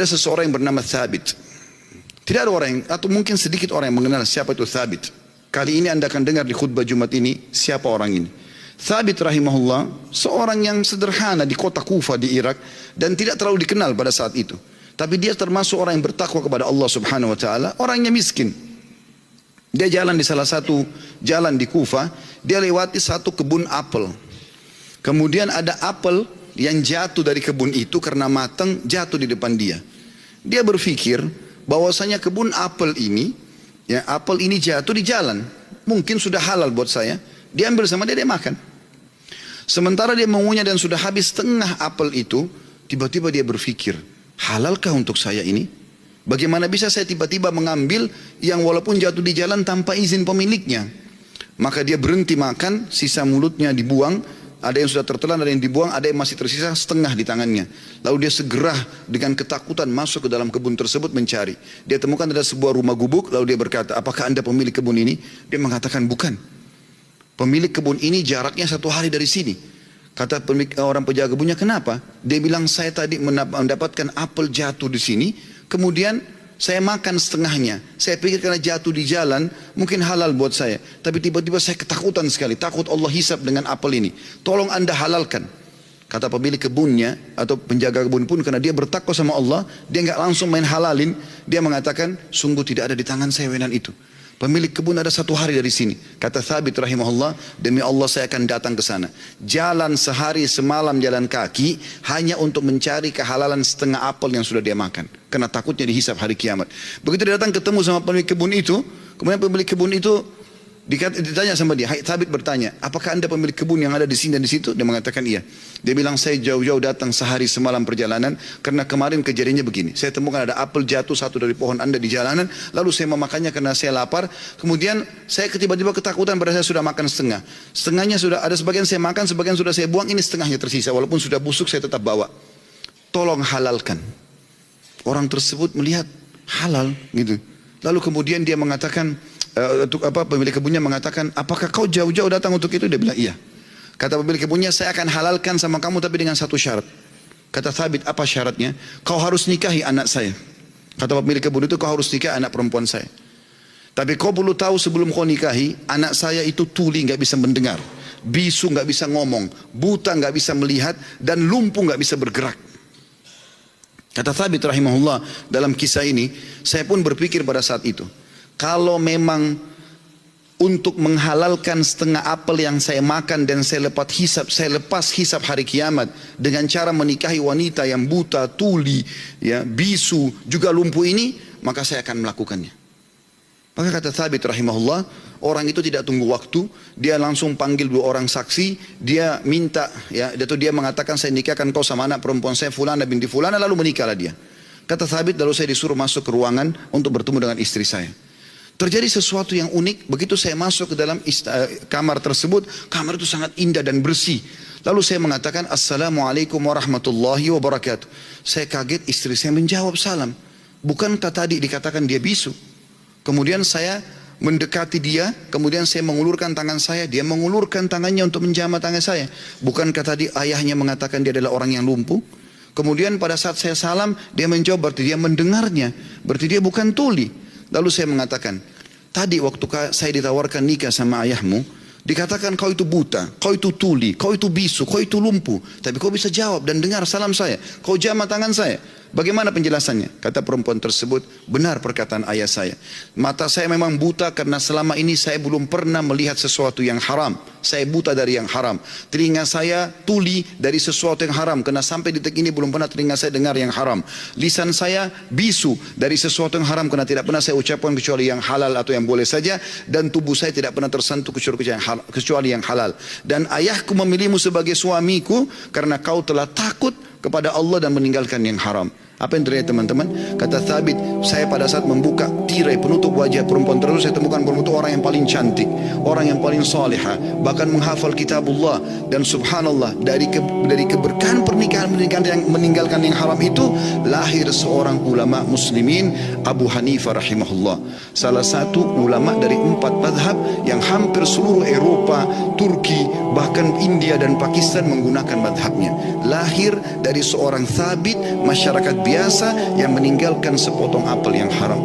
Ada seseorang yang bernama Thabit. Tidak ada orang yang, atau mungkin sedikit orang yang mengenal siapa itu Thabit. Kali ini Anda akan dengar di khutbah Jumat ini siapa orang ini. Thabit rahimahullah seorang yang sederhana di kota Kufa di Irak dan tidak terlalu dikenal pada saat itu. Tapi dia termasuk orang yang bertakwa kepada Allah Subhanahu wa taala, orangnya miskin. Dia jalan di salah satu jalan di Kufa, dia lewati satu kebun apel. Kemudian ada apel yang jatuh dari kebun itu karena matang, jatuh di depan dia. Dia berpikir bahwasanya kebun apel ini, ya apel ini jatuh di jalan, mungkin sudah halal buat saya. Dia ambil sama dia, dia makan. Sementara dia mengunyah dan sudah habis setengah apel itu, tiba-tiba dia berpikir, halalkah untuk saya ini? Bagaimana bisa saya tiba-tiba mengambil yang walaupun jatuh di jalan tanpa izin pemiliknya? Maka dia berhenti makan, sisa mulutnya dibuang. Ada yang sudah tertelan, ada yang dibuang, ada yang masih tersisa setengah di tangannya. Lalu dia segera dengan ketakutan masuk ke dalam kebun tersebut mencari. Dia temukan ada sebuah rumah gubuk, lalu dia berkata, apakah Anda pemilik kebun ini? Dia mengatakan bukan. Pemilik kebun ini jaraknya 1 hari dari sini. Kata orang penjaga kebunnya, kenapa? Dia bilang, saya tadi mendapatkan apel jatuh di sini, kemudian saya makan setengahnya. Saya pikir karena jatuh di jalan, mungkin halal buat saya. Tapi tiba-tiba saya ketakutan sekali. Takut Allah hisab dengan apel ini. Tolong Anda halalkan. Kata pemilik kebunnya atau penjaga kebun pun, karena dia bertakwa sama Allah, dia nggak langsung main halalin. Dia mengatakan, sungguh tidak ada di tangan saya wenan itu. Pemilik kebun ada 1 hari dari sini. Kata Thabit rahimahullah, demi Allah saya akan datang ke sana. Jalan sehari semalam jalan kaki hanya untuk mencari kehalalan setengah apel yang sudah dia makan. Karena takutnya dihisab hari kiamat. Begitu dia datang ketemu sama pemilik kebun itu, kemudian pemilik kebun itu ditanya sama dia, Thabit bertanya, apakah Anda pemilik kebun yang ada di sini dan di situ? Dia mengatakan iya. Dia bilang, saya jauh-jauh datang sehari semalam perjalanan karena kemarin kejadiannya begini. Saya temukan ada apel jatuh satu dari pohon Anda di jalanan, lalu saya memakannya karena saya lapar. Kemudian saya tiba-tiba ketakutan pada saya sudah makan setengah. Setengahnya sudah ada sebagian saya makan, sebagian sudah saya buang, ini setengahnya tersisa. Walaupun sudah busuk saya tetap bawa. Tolong halalkan. Orang tersebut melihat halal gitu. Lalu kemudian dia mengatakan, pemilik kebunnya mengatakan, apakah kau jauh-jauh datang untuk itu? Dia bilang iya. Kata pemilik kebunnya, saya akan halalkan sama kamu tapi dengan satu syarat. Kata Thabit, apa syaratnya? Kau harus nikahi anak saya. Kata pemilik kebun itu, kau harus nikahi anak perempuan saya. Tapi kau perlu tahu sebelum kau nikahi, anak saya itu tuli, nggak bisa mendengar, bisu nggak bisa ngomong, buta nggak bisa melihat, dan lumpuh nggak bisa bergerak. Kata Thabit rahimahullah, dalam kisah ini saya pun berpikir pada saat itu, kalau memang untuk menghalalkan setengah apel yang saya makan dan saya lepas hisab hari kiamat dengan cara menikahi wanita yang buta, tuli, ya, bisu, juga lumpuh ini, maka saya akan melakukannya. Maka kata Thabit rahimahullah, orang itu tidak tunggu waktu, dia langsung panggil 2 orang saksi, dia minta, ya, atau dia mengatakan, saya nikahkan kau sama anak perempuan saya Fulana binti Fulana, lalu menikahlah dia. Kata Thabit, lalu saya disuruh masuk ke ruangan untuk bertemu dengan istri saya. Terjadi sesuatu yang unik, begitu saya masuk ke dalam kamar tersebut, kamar itu sangat indah dan bersih. Lalu saya mengatakan, Assalamualaikum warahmatullahi wabarakatuh. Saya kaget, istri saya menjawab salam. Bukankah tadi dikatakan dia bisu? Kemudian saya mendekati dia, kemudian saya mengulurkan tangan saya, dia mengulurkan tangannya untuk menjamah tangan saya. Bukankah tadi ayahnya mengatakan dia adalah orang yang lumpuh? Kemudian pada saat saya salam, dia menjawab, berarti dia mendengarnya, berarti dia bukan tuli. Lalu saya mengatakan, tadi waktu saya ditawarkan nikah sama ayahmu, dikatakan kau itu buta, kau itu tuli, kau itu bisu, kau itu lumpuh. Tapi kau bisa jawab dan dengar salam saya, kau jamah tangan saya. Bagaimana penjelasannya? Kata perempuan tersebut, benar perkataan ayah saya. Mata saya memang buta karena selama ini saya belum pernah melihat sesuatu yang haram. Saya buta dari yang haram. Telinga saya tuli dari sesuatu yang haram, karena sampai detik ini belum pernah telinga saya dengar yang haram. Lisan saya bisu dari sesuatu yang haram, karena tidak pernah saya ucapkan kecuali yang halal atau yang boleh saja. Dan tubuh saya tidak pernah tersentuh kecuali yang halal. Dan ayahku memilihmu sebagai suamiku karena kau telah takut kepada Allah dan meninggalkan yang haram. Apa yang terjadi teman-teman? Kata Thabit, saya pada saat membuka tirai penutup wajah perempuan tersebut, saya temukan perempuan itu orang yang paling cantik, orang yang paling salihah, bahkan menghafal kitabullah. Dan subhanallah, dari keberkahan pernikahan yang meninggalkan yang haram itu, lahir seorang ulama muslimin, Abu Hanifah rahimahullah. Salah satu ulama dari 4 madhab yang hampir seluruh Eropa, Turki, bahkan India dan Pakistan menggunakan madhabnya. Lahir dari seorang Thabit, masyarakat biasa yang meninggalkan sepotong apel yang haram.